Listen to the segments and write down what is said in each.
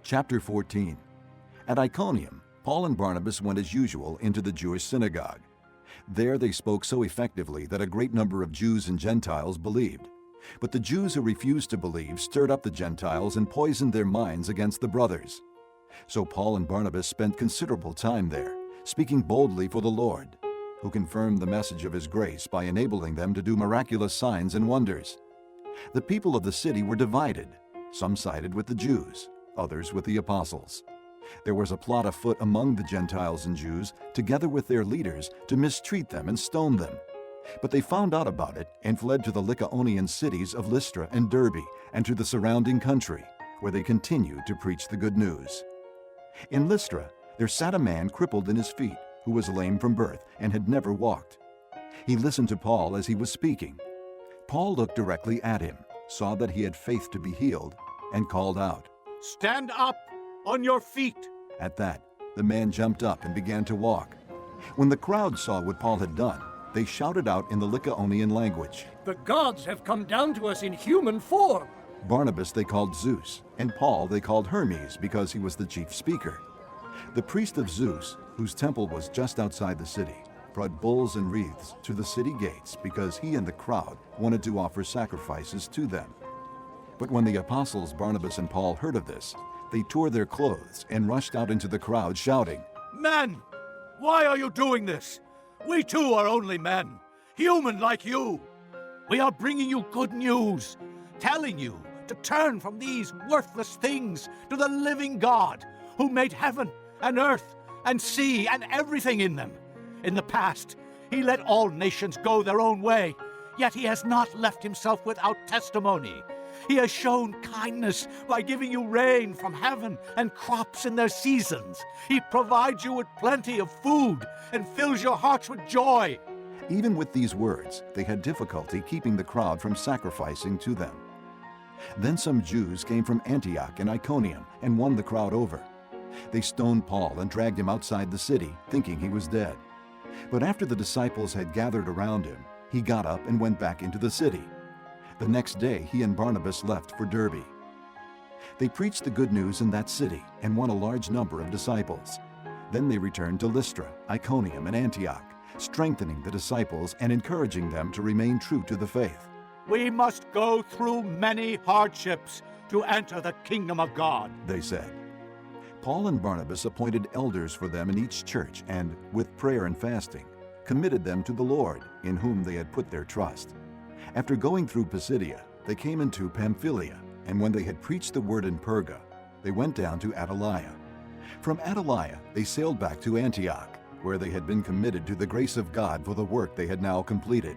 Chapter 14. At Iconium, Paul and Barnabas went as usual into the Jewish synagogue. There they spoke so effectively that a great number of Jews and Gentiles believed. But the Jews who refused to believe stirred up the Gentiles and poisoned their minds against the brothers. So Paul and Barnabas spent considerable time there, speaking boldly for the Lord, who confirmed the message of His grace by enabling them to do miraculous signs and wonders. The people of the city were divided. Some sided with the Jews, others with the apostles. There was a plot afoot among the Gentiles and Jews, together with their leaders, to mistreat them and stone them. But they found out about it and fled to the Lycaonian cities of Lystra and Derbe and to the surrounding country, where they continued to preach the good news. In Lystra, there sat a man crippled in his feet, who was lame from birth and had never walked. He listened to Paul as he was speaking. Paul looked directly at him, saw that he had faith to be healed, and called out, "Stand up on your feet!" At that, the man jumped up and began to walk. When the crowd saw what Paul had done, they shouted out in the Lycaonian language, "The gods have come down to us in human form!" Barnabas they called Zeus, and Paul they called Hermes because he was the chief speaker. The priest of Zeus, whose temple was just outside the city, brought bulls and wreaths to the city gates because he and the crowd wanted to offer sacrifices to them. But when the apostles Barnabas and Paul heard of this, they tore their clothes and rushed out into the crowd shouting, "Men, why are you doing this? We too are only men, human like you. We are bringing you good news, telling you to turn from these worthless things to the living God who made heaven and earth and sea and everything in them. In the past, He let all nations go their own way, yet He has not left Himself without testimony. He has shown kindness by giving you rain from heaven and crops in their seasons. He provides you with plenty of food and fills your hearts with joy." Even with these words, they had difficulty keeping the crowd from sacrificing to them. Then some Jews came from Antioch and Iconium and won the crowd over. They stoned Paul and dragged him outside the city, thinking he was dead. But after the disciples had gathered around him, he got up and went back into the city. The next day he and Barnabas left for Derbe. They preached the good news in that city and won a large number of disciples. Then they returned to Lystra, Iconium, and Antioch, strengthening the disciples and encouraging them to remain true to the faith. "We must go through many hardships to enter the kingdom of God," they said. Paul and Barnabas appointed elders for them in each church and, with prayer and fasting, committed them to the Lord, in whom they had put their trust. After going through Pisidia, they came into Pamphylia, and when they had preached the word in Perga, they went down to Attalia. From Attalia, they sailed back to Antioch, where they had been committed to the grace of God for the work they had now completed.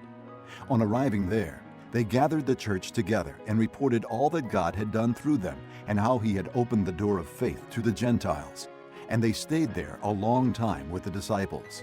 On arriving there, they gathered the church together and reported all that God had done through them and how He had opened the door of faith to the Gentiles. And they stayed there a long time with the disciples.